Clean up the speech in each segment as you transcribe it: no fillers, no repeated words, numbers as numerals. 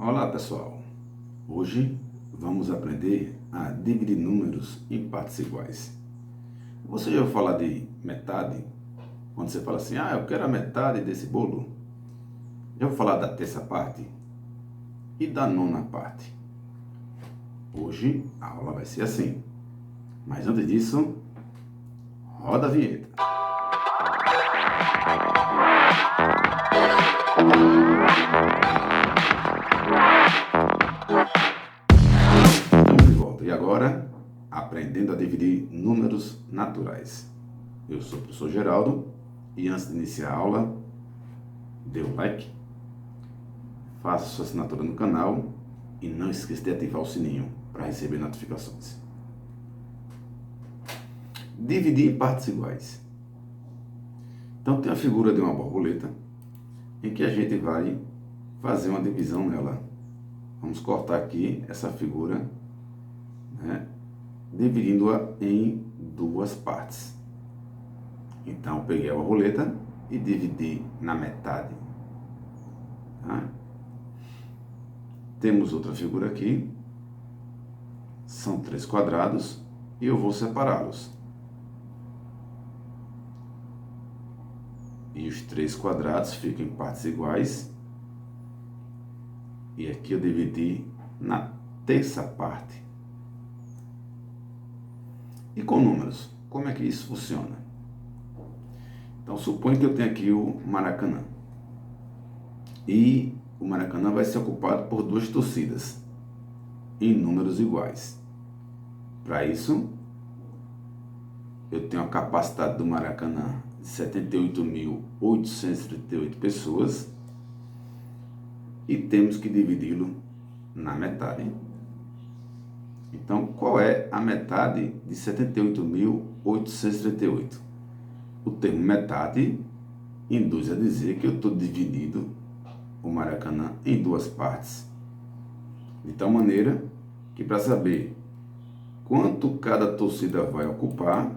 Olá pessoal, hoje vamos aprender a dividir números em partes iguais. Você já ouviu falar de metade? Quando você fala assim, eu quero a metade desse bolo. Já ouviu falar da terça parte? E da nona parte? Hoje a aula vai ser assim, mas antes disso, roda a vinheta. Estamos de volta e agora aprendendo a dividir números naturais. Eu sou o professor Geraldo e antes de iniciar a aula, dê o like, faça sua assinatura no canal e não esqueça de ativar o sininho para receber notificações. Dividir em partes iguais. Então tem a figura de uma borboleta em que a gente vai fazer uma divisão nela. Vamos cortar aqui essa figura, dividindo-a em duas partes. Então eu peguei a borboleta e dividi na metade. Temos outra figura aqui, são 3 quadrados e eu vou separá-los. E os 3 quadrados ficam em partes iguais. E aqui eu dividi na terça parte. E com números, como é que isso funciona? Então suponha que eu tenho aqui o Maracanã. E o Maracanã vai ser ocupado por 2 torcidas, em números iguais. Para isso, eu tenho a capacidade do Maracanã de 78.838 pessoas e temos que dividi-lo na metade. Então, qual é a metade de 78.838? O termo metade induz a dizer que eu estou dividindo o Maracanã em duas partes, de tal maneira que para saber quanto cada torcida vai ocupar,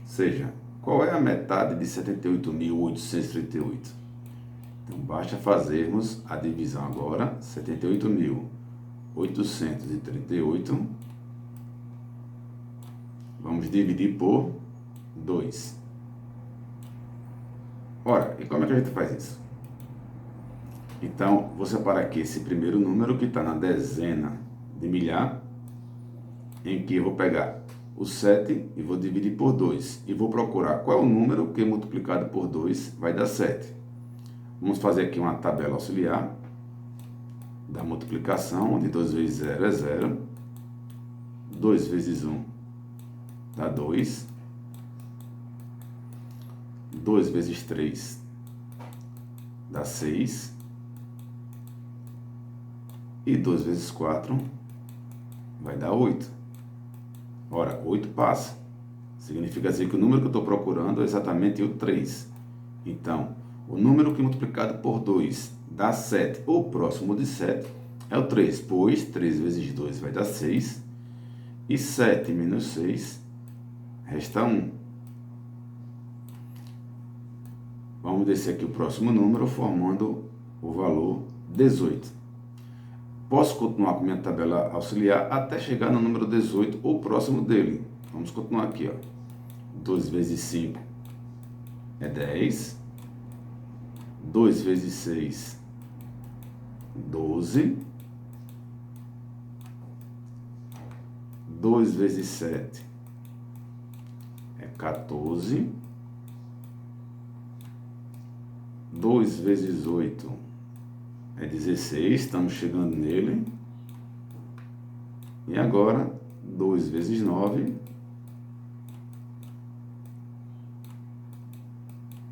seja, qual é a metade de 78.838? Então basta fazermos a divisão agora, 78.838, vamos dividir por 2. Ora, e como é que a gente faz isso? Então, vou separar aqui esse primeiro número que está na dezena de milhar, em que eu vou pegar o 7 e vou dividir por 2. E vou procurar qual é o número que multiplicado por 2 vai dar 7. Vamos fazer aqui uma tabela auxiliar da multiplicação, onde 2 vezes 0 é 0. 2 vezes 1 dá 2. 2 vezes 3 dá 6. E 2 vezes 4 vai dar 8. Ora, 8 passa. Significa dizer que o número que eu estou procurando é exatamente o 3. Então, o número que multiplicado por 2 dá 7, ou próximo de 7, é o 3, pois 3 vezes 2 vai dar 6. E 7 menos 6 resta 1. Vamos descer aqui o próximo número, formando o valor 18. Posso continuar com minha tabela auxiliar até chegar no número 18 ou próximo dele. Vamos continuar aqui, ó. 2 vezes 5 é 10. 2 vezes 6, 12. 2 vezes 7 é 14. 2 vezes 8 é 16, estamos chegando nele. E agora, 2 vezes 9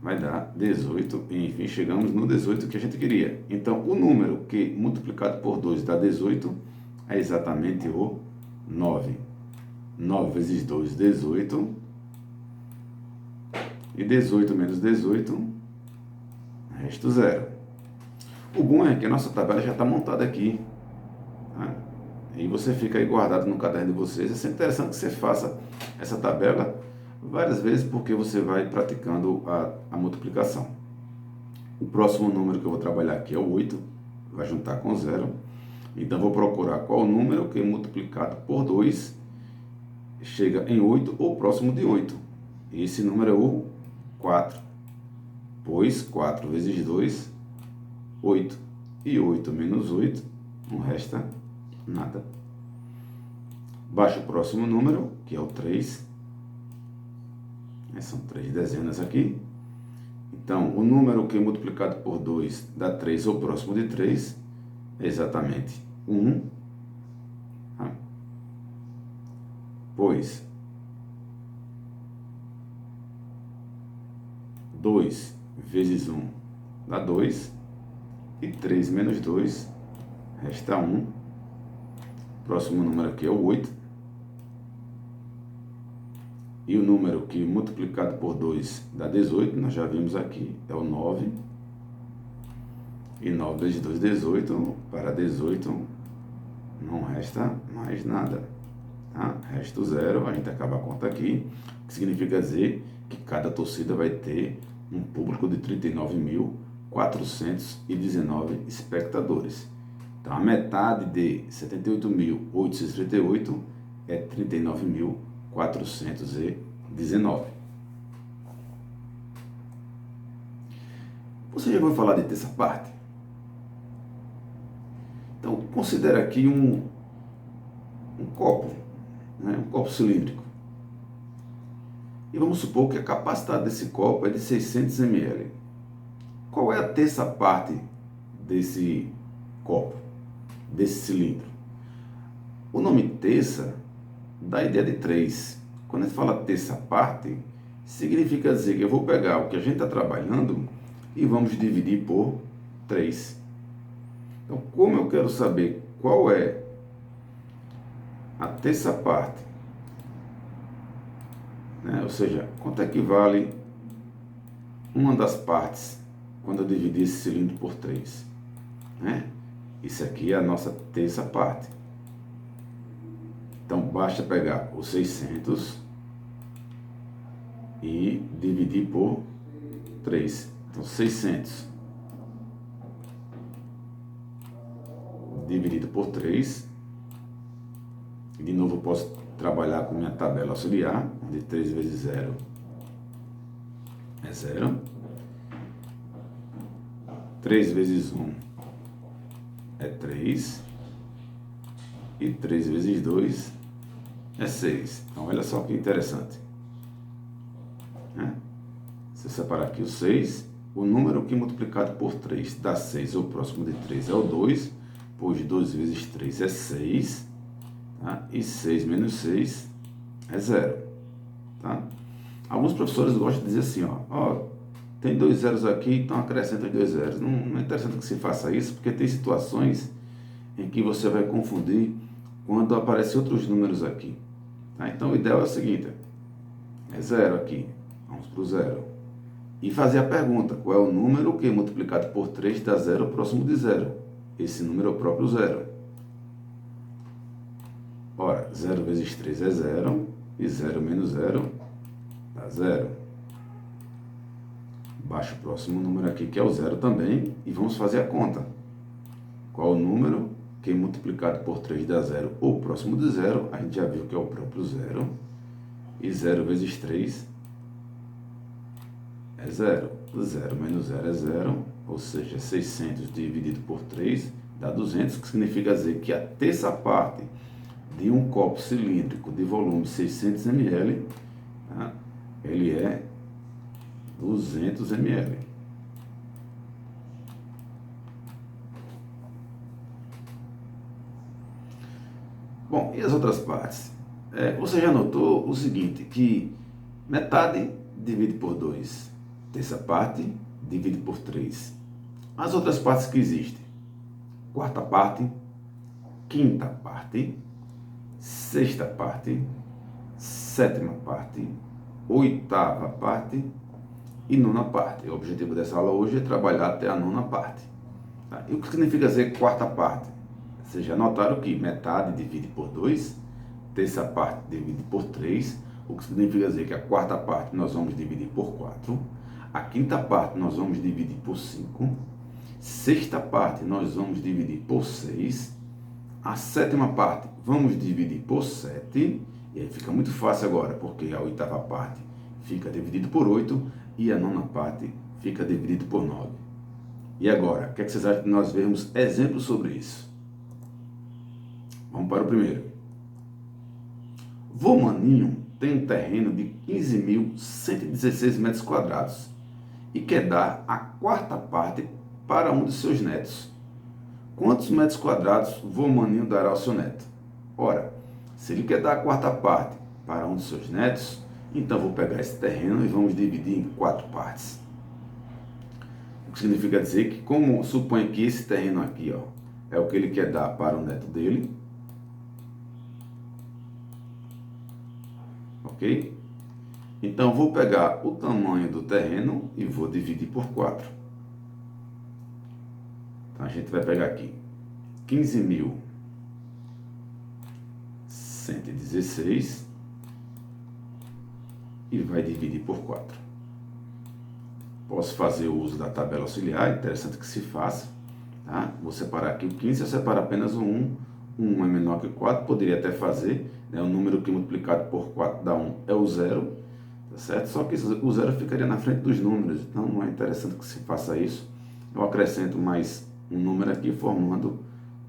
vai dar 18. E enfim, chegamos no 18 que a gente queria. Então, o número que multiplicado por 2 dá 18 é exatamente o 9. 9 vezes 2, 18. E 18 menos 18, resta 0. O bom é que a nossa tabela já está montada aqui. E você fica aí guardado no caderno de vocês. É sempre interessante que você faça essa tabela várias vezes, porque você vai praticando a multiplicação. O próximo número que eu vou trabalhar aqui é o 8. vai juntar com 0. Então, vou procurar qual o número que multiplicado por 2 chega em 8 ou próximo de 8. Esse número é o 4. Pois 4 vezes 2, 8. E 8 menos 8, não resta nada. Baixa o próximo número, que é o 3. São 3 dezenas aqui. Então, o número que multiplicado por 2 dá 3 ou próximo de 3 é exatamente 1. Tá? Pois 2 vezes 1 dá 2. E 3 menos 2 resta 1. Próximo número aqui é o 8. E o número que multiplicado por 2 dá 18, nós já vimos aqui, é o 9. E 9 vezes 2, 18. Para 18 não resta mais nada. Tá? Resta o 0, a gente acaba a conta aqui, que significa dizer que cada torcida vai ter um público de 39.419 espectadores. Então, a metade de 78.838 é 39.419. Você já ouviu falar de terça parte? Então, considera aqui um copo, né? Um copo cilíndrico. E vamos supor que a capacidade desse copo é de 600 ml. Qual é a terça parte desse copo, desse cilindro? O nome terça dá a ideia de 3. Quando a gente fala terça parte, significa dizer que eu vou pegar o que a gente está trabalhando e vamos dividir por 3. Então, como eu quero saber qual é a terça parte, né? Ou seja, quanto é que vale uma das partes quando eu dividir esse cilindro por 3? Né? Isso aqui é a nossa terça parte. Então, basta pegar os 600 e dividir por 3. Então, 600 dividido por 3. E de novo, eu posso trabalhar com minha tabela auxiliar, onde 3 vezes 0 é 0. 3 vezes 1 é 3. E 3 vezes 2 é 6. Então, olha só que interessante. Né? Se eu separar aqui o 6, o número que multiplicado por 3 dá 6, ou próximo de 3 é o 2, pois 2 vezes 3 é 6, tá? E 6 menos 6 é 0. Tá? Alguns professores gostam de dizer assim, tem 2 zeros aqui, então acrescenta os 2 zeros. Não é interessante que se faça isso, porque tem situações em que você vai confundir quando aparecem outros números aqui. Tá? Então, o ideal é o seguinte, é 0 aqui, vamos para o 0. E fazer a pergunta, qual é o número que multiplicado por 3 dá 0 próximo de 0? Esse número é o próprio 0. Ora, 0 vezes 3 é 0, e 0 menos 0 dá 0. Baixa o próximo número aqui, que é o 0 também, e vamos fazer a conta. Qual o número que multiplicado por 3 dá 0 ou próximo de 0? A gente já viu que é o próprio 0. E 0 vezes 3 é 0. 0 menos 0 é 0, ou seja, 600 dividido por 3 dá 200, que significa dizer que a terça parte de um copo cilíndrico de volume 600 ml, tá? Ele é 200 ml. Bom, e as outras partes? Você já notou o seguinte, que metade divide por 2, terça parte divide por 3. As outras partes que existem: quarta parte, quinta parte, sexta parte, sétima parte, oitava parte e nona parte. O objetivo dessa aula hoje é trabalhar até a nona parte. Tá? E o que significa dizer quarta parte? Vocês já notaram que metade divide por 2, terça parte divide por 3, o que significa dizer que a quarta parte nós vamos dividir por 4, a quinta parte nós vamos dividir por 5, Sexta parte nós vamos dividir por 6. A sétima parte vamos dividir por 7. E aí fica muito fácil agora, porque a oitava parte fica dividido por 8 e a nona parte fica dividido por 9. E agora, o que vocês acham de nós vermos exemplos sobre isso? Vamos para o primeiro. Vô Maninho tem um terreno de 15.116 metros quadrados e quer dar a quarta parte para um de seus netos. Quantos metros quadrados vô Maninho dará ao seu neto? Ora, se ele quer dar a quarta parte para um de seus netos, então vou pegar esse terreno e vamos dividir em 4 partes. O que significa dizer que, como supõe que esse terreno aqui, ó, é o que ele quer dar para o neto dele, ok? Então vou pegar o tamanho do terreno e vou dividir por 4. Então a gente vai pegar aqui 15.116 e vai dividir por 4. Posso fazer o uso da tabela auxiliar, interessante que se faça. Tá? Vou separar aqui o 15, eu separo apenas o 1. 1 é menor que 4, poderia até fazer, né? O número que multiplicado por 4 dá 1 é o 0, tá certo? Só que o 0 ficaria na frente dos números, então não é interessante que se faça isso. Eu acrescento mais um número aqui, formando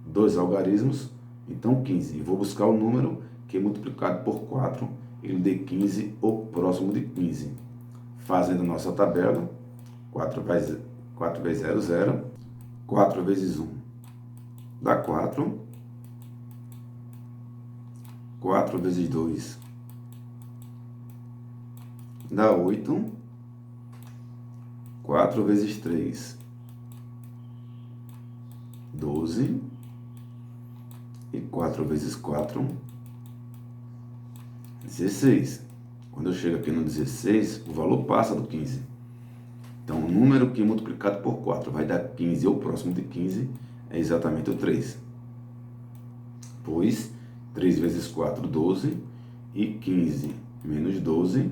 2 algarismos, então 15. E vou buscar o número que multiplicado por 4, ele dê 15 ou próximo de 15. Fazendo nossa tabela, 4 vezes 0, 0. 4 vezes 1 dá 4. 4 vezes 2 dá 8. 4 vezes 3, 12. E 4 vezes 4, 16. Quando eu chego aqui no 16, o valor passa do 15. Então, o número que multiplicado por 4 vai dar 15 ou próximo de 15 é exatamente o 3. Pois 3 vezes 4, 12. E 15 menos 12,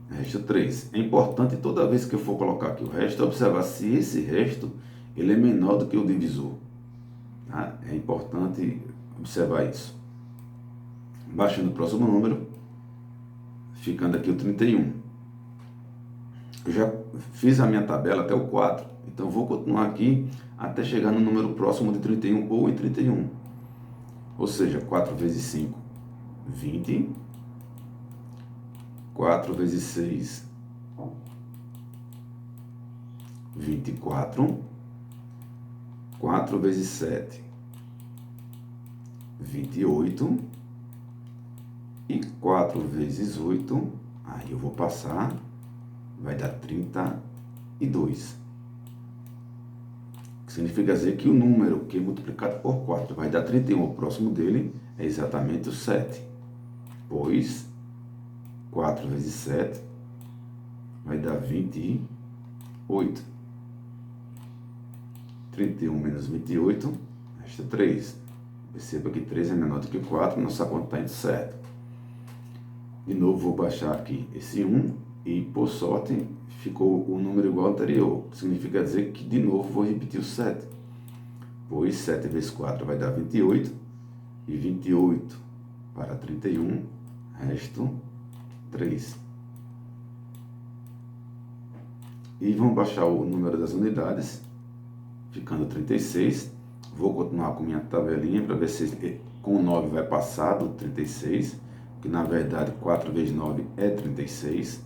resta 3. É importante toda vez que eu for colocar aqui o resto, observar se esse resto ele é menor do que o divisor. Tá? É importante observar isso. Baixando o próximo número, ficando aqui o 31. Eu já fiz a minha tabela até o 4, então vou continuar aqui até chegar no número próximo de 31 ou em 31. Ou seja, 4 vezes 5, 20. 4 vezes 6, 24. 4 vezes 7, 28. E 4 vezes 8, aí eu vou passar, vai dar 32. Que significa dizer que o número que é multiplicado por 4 vai dar 31, o próximo dele é exatamente o 7. Pois 4 vezes 7 vai dar 28. 31 menos 28, resta 3. Perceba que 3 é menor do que 4, nossa conta está indo certo. De novo, vou baixar aqui esse 1 e, por sorte, ficou o número igual ao anterior. Significa dizer que, de novo, vou repetir o 7. Pois 7 vezes 4 vai dar 28. E 28 para 31, resto 3. E vamos baixar o número das unidades, ficando 36. Vou continuar com minha tabelinha para ver se com o 9 vai passar do 36. Que na verdade 4 vezes 9 é 36,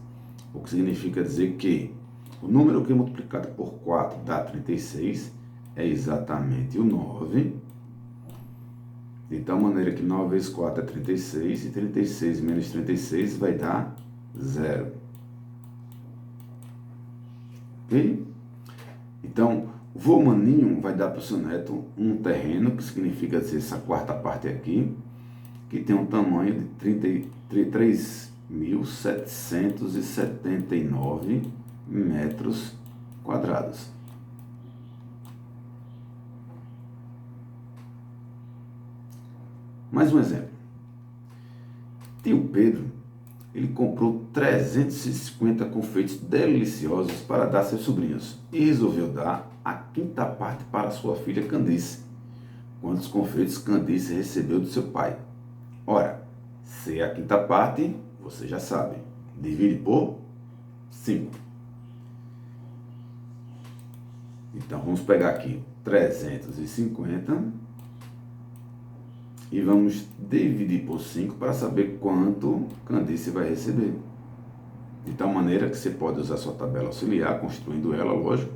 o que significa dizer que o número que é multiplicado por 4 dá 36, é exatamente o 9. De tal maneira que 9 vezes 4 é 36, e 36 menos 36 vai dar 0. Ok? Então, o vô Maninho vai dar para o seu neto um terreno, que significa dizer essa quarta parte aqui, que tem um tamanho de 33.779 metros quadrados. Mais um exemplo. Tio Pedro, ele comprou 350 confeitos deliciosos para dar a seus sobrinhos e resolveu dar a quinta parte para sua filha Candice. Quantos confeitos Candice recebeu do seu pai? Ora, se é a quinta parte, você já sabe. Divide por 5. Então, vamos pegar aqui 350 e vamos dividir por 5 para saber quanto Candice vai receber. De tal maneira que você pode usar sua tabela auxiliar, construindo ela, lógico,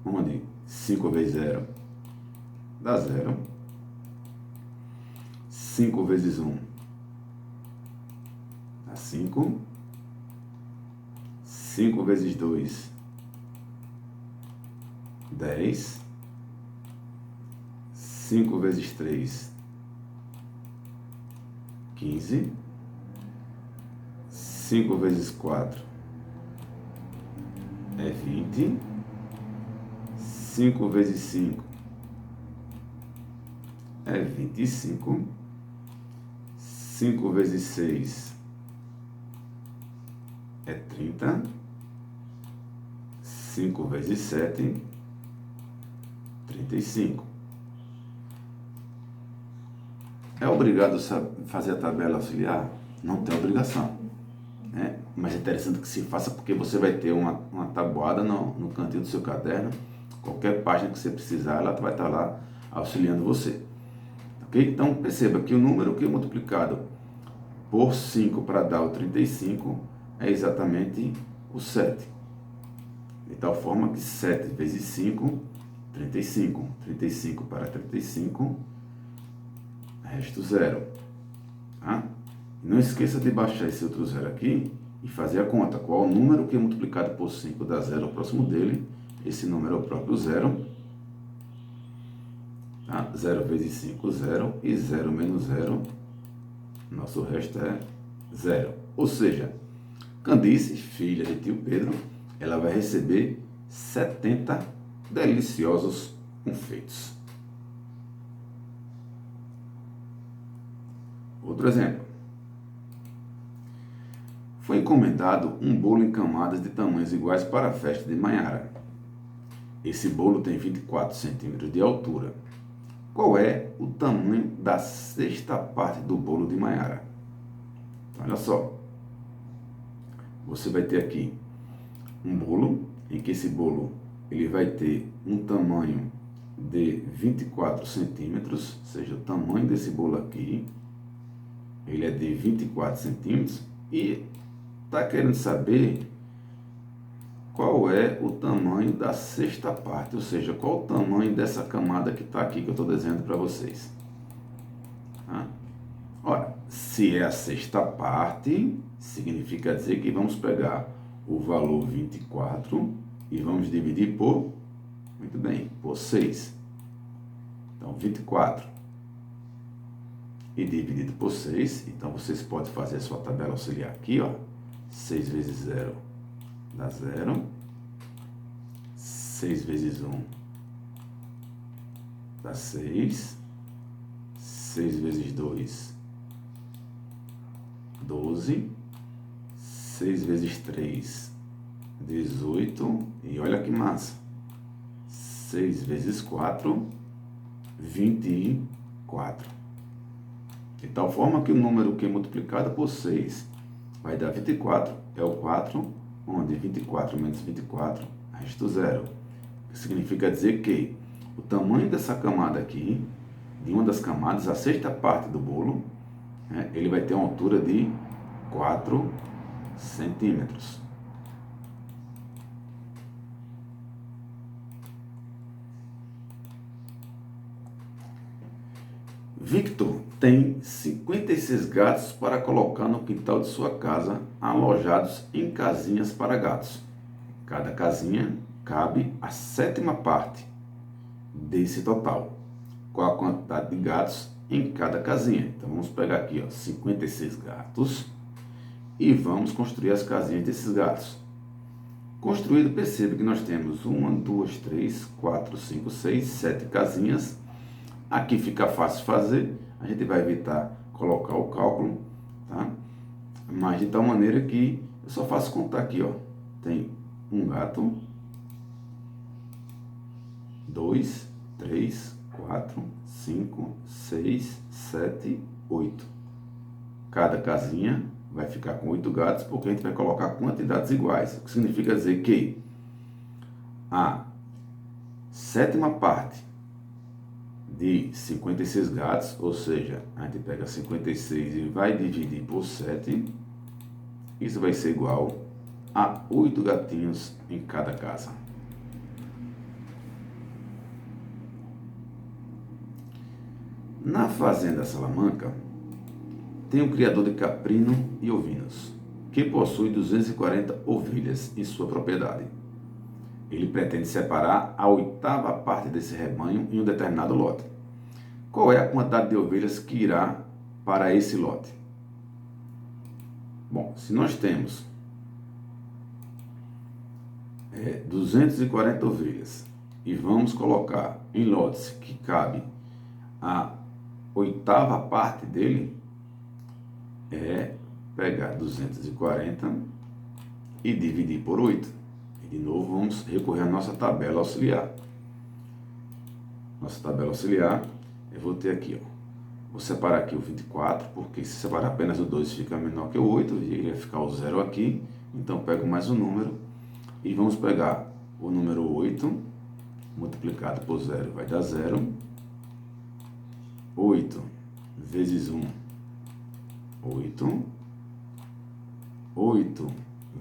onde 5 vezes 0 dá 0, 5 vezes 1 dá 5, 5 vezes 2, 10, 5 vezes 3, 15, 5 vezes 4 é 20, 5 vezes 5 é 25, 5 vezes 6 é 30, 5 vezes 7, 35. É obrigado a fazer a tabela auxiliar? Não tem obrigação, né? Mas é interessante que se faça, porque você vai ter uma tabuada no cantinho do seu caderno. Qualquer página que você precisar, ela vai estar lá auxiliando você. Ok? Então perceba que o número que é multiplicado por 5 para dar o 35 é exatamente o 7. De tal forma que 7 vezes 5, 35. 35 para 35, resto 0. Tá? Não esqueça de baixar esse outro 0 aqui e fazer a conta. Qual o número que é multiplicado por 5 dá 0 ao próximo dele? Esse número é o próprio 0. Tá? 0 vezes 5, 0. E 0 menos 0, nosso resto é 0. Ou seja, Candice, filha de tio Pedro, ela vai receber 70 deliciosos confeitos. Outro exemplo. Foi encomendado um bolo em camadas de tamanhos iguais para a festa de Maiara. Esse bolo tem 24 centímetros de altura. Qual é o tamanho da sexta parte do bolo de Maiara? Olha só. Você vai ter aqui um bolo, em que esse bolo ele vai ter um tamanho de 24 centímetros, ou seja, o tamanho desse bolo aqui, ele é de 24 centímetros, e está querendo saber qual é o tamanho da sexta parte, ou seja, qual o tamanho dessa camada que está aqui, que eu estou desenhando para vocês. Tá? Ora, se é a sexta parte, significa dizer que vamos pegar o valor 24 e vamos dividir por, muito bem, por 6. Então, 24 e dividido por 6, então vocês podem fazer a sua tabela auxiliar aqui, ó. 6 vezes 0 dá 0. 6 vezes 1 dá 6. 6 vezes 2, 12. 6 vezes 3, 18. E olha que massa. 6 vezes 4, 24. De tal forma que o número que é multiplicado por 6 vai dar 24, é o 4, onde 24 menos 24, resto 0. Significa dizer que o tamanho dessa camada aqui, de uma das camadas, a sexta parte do bolo, né, ele vai ter uma altura de 4 centímetros. Victor tem 56 gatos para colocar no quintal de sua casa, alojados em casinhas para gatos. Cada casinha cabe a sétima parte desse total. Qual a quantidade de gatos em cada casinha? Então vamos pegar aqui, ó, 56 gatos e vamos construir as casinhas desses gatos. Construído, perceba que nós temos 1, 2, 3, 4, 5, 6, 7 casinhas. Aqui fica fácil fazer, a gente vai evitar colocar o cálculo, tá? Mas de tal maneira que eu só faço contar aqui, ó. Tem um gato, 2, 3, 4, 5, 6, 7, 8. Cada casinha vai ficar com 8 gatos, porque a gente vai colocar quantidades iguais. O que significa dizer que a sétima parte de 56 gatos, ou seja, a gente pega 56 e vai dividir por 7, isso vai ser igual a 8 gatinhos em cada casa. Na fazenda Salamanca, tem um criador de caprino e ovinos, que possui 240 ovelhas em sua propriedade. Ele pretende separar a 8ª parte desse rebanho em um determinado lote. Qual é a quantidade de ovelhas que irá para esse lote? Bom, se nós temos 240 ovelhas e vamos colocar em lotes que cabe a 8ª parte dele, é pegar 240 e dividir por 8. E de novo vamos recorrer à nossa tabela auxiliar. Nossa tabela auxiliar, eu vou ter aqui, ó. Vou separar aqui o 24, porque se separar apenas o 2 fica menor que o 8, e ele vai ficar o 0 aqui. Então pego mais um número e vamos pegar o número 8 multiplicado por 0 vai dar 0. 8 vezes 1, 8. 8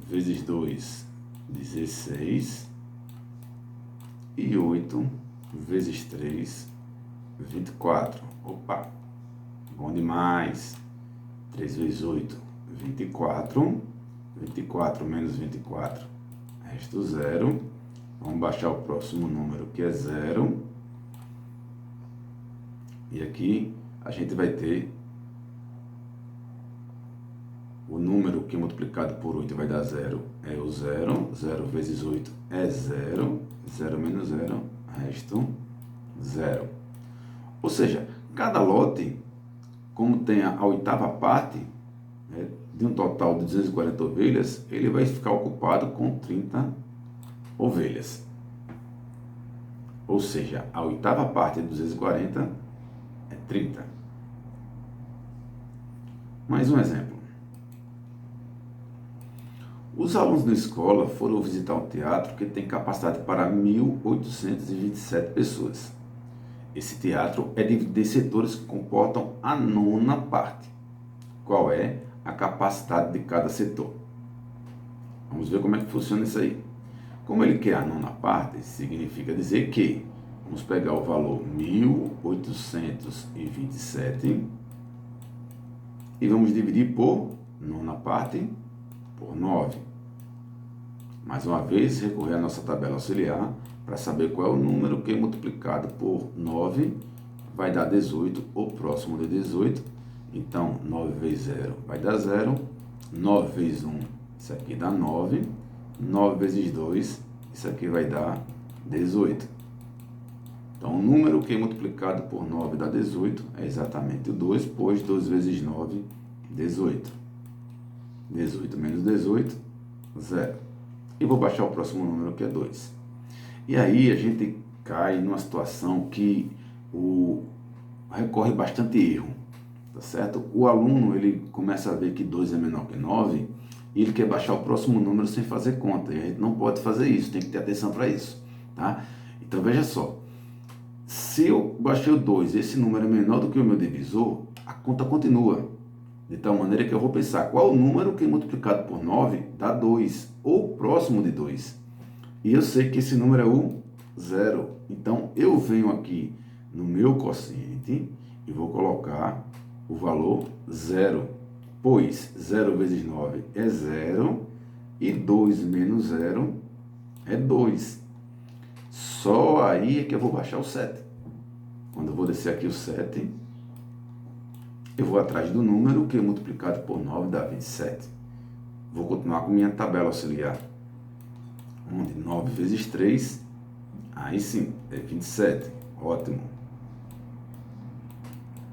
vezes 2, 16. E 8 vezes 3, 24. Opa, bom demais. 3 vezes 8, 24. 24 menos 24, resta 0. Vamos baixar o próximo número, que é 0. E aqui a gente vai ter o número que multiplicado por 8 vai dar 0, é o 0. 0 vezes 8 é 0. 0 menos 0, resta 0. Ou seja, cada lote, como tem a 8ª parte, né, de um total de 240 ovelhas, ele vai ficar ocupado com 30 ovelhas. Ou seja, a 8ª parte de 240 é 30. Mais um exemplo. Os alunos da escola foram visitar um teatro que tem capacidade para 1.827 pessoas. Esse teatro é dividido em setores que comportam a 9ª parte. Qual é a capacidade de cada setor? Vamos ver como é que funciona isso aí. Como ele quer a 9ª parte, significa dizer que vamos pegar o valor 1.827 e vamos dividir por 9ª parte por 9. Mais uma vez, recorrer à nossa tabela auxiliar para saber qual é o número que multiplicado por 9 vai dar 18, ou próximo de 18. Então, 9 vezes 0 vai dar 0. 9 vezes 1, isso aqui dá 9. 9 vezes 2, isso aqui vai dar 18. Então, o número que multiplicado por 9 dá 18 é exatamente o 2, pois 2 vezes 9, 18. 18 menos 18, 0. E vou baixar o próximo número, que é 2. E aí a gente cai numa situação que recorre bastante erro, tá certo? O aluno, ele começa a ver que 2 é menor que 9 e ele quer baixar o próximo número sem fazer conta. E a gente não pode fazer isso, tem que ter atenção para isso, tá? Então veja só, se eu baixei o 2 e esse número é menor do que o meu divisor, a conta continua. De tal maneira que eu vou pensar qual o número que multiplicado por 9 dá 2, ou próximo de 2. E eu sei que esse número é o 0. Então, eu venho aqui no meu quociente e vou colocar o valor 0. Pois 0 vezes 9 é 0 e 2 menos 0 é 2. Só aí é que eu vou baixar o 7. Quando eu vou descer aqui o 7, eu vou atrás do número que multiplicado por 9 dá 27. Vou continuar com minha tabela auxiliar. Onde 9 vezes 3, aí sim, é 27. Ótimo.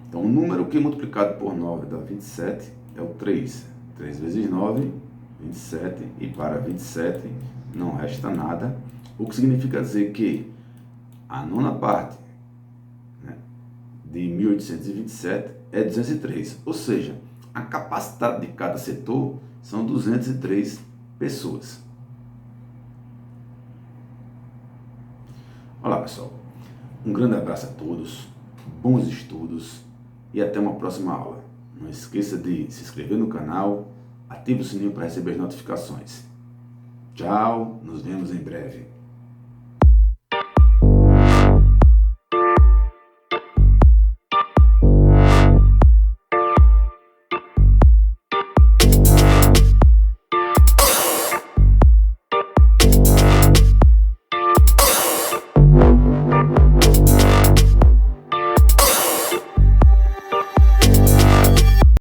Então, o número que multiplicado por 9 dá 27 é o 3. 3 vezes 9, 27. E para 27 não resta nada. O que significa dizer que a nona parte, né, de 1827 é 203, ou seja, a capacidade de cada setor são 203 pessoas. Olá, pessoal. Um grande abraço a todos, bons estudos e até uma próxima aula. Não esqueça de se inscrever no canal, ative o sininho para receber as notificações. Tchau, nos vemos em breve.